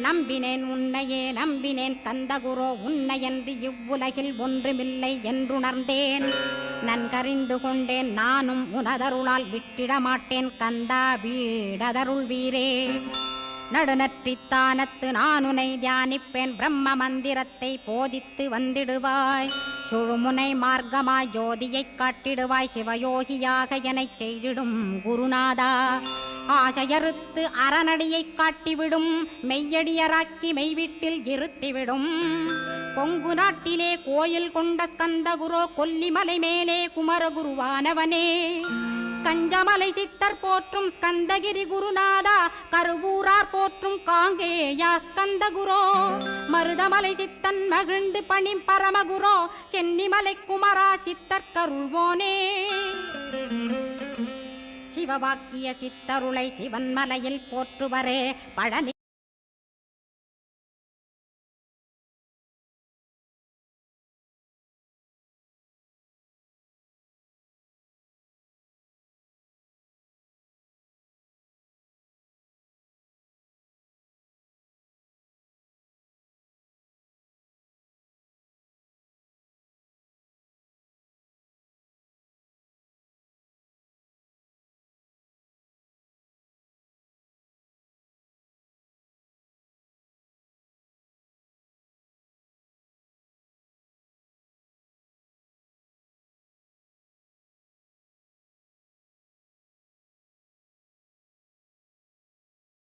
நம்பினேன் உன்னையே நம்பினேன் ஸ்கந்தகுரோ உன்னையன்று இவ்வுலகில் ஒன்றுமில்லை என்றுணர்ந்தேன். நன்கறிந்து கொண்டேன் நானும் உனதருளால் விட்டிட மாட்டேன் கந்தா வீடதருள் வீரே. நடுநற்றித்தானத்து நான் உனை தியானிப்பேன் பிரம்ம மந்திரத்தை போதித்து வந்திடுவாய். சுழுமுனை மார்க்கமாய் ஜோதியைக் காட்டிடுவாய் சிவயோகியாக எனச் செய்திடும் குருநாதா. ஆசையறுத்து அறநடியைக் காட்டிவிடும் மெய்யடியராக்கி மெய்வீட்டில் இருத்திவிடும். கொங்கு நாட்டிலே கோயில் கொண்ட ஸ்கந்தகுரோ கொல்லிமலை மேலே குமரகுருவானவனே. கஞ்சமலை சித்தர் போற்றும் ஸ்கந்தகிரி குருநாதா கருவூரார் போற்றும் காங்கேயா ஸ்கந்தகுரோ. மருதமலை சித்தன் மகிழ்ந்து பணி பரமகுரோ சென்னிமலை குமரா சித்தர் கருள்வோனே. சிவவாக்கிய சித்தருளை சிவன்மலையில் போற்றுவரே பழனி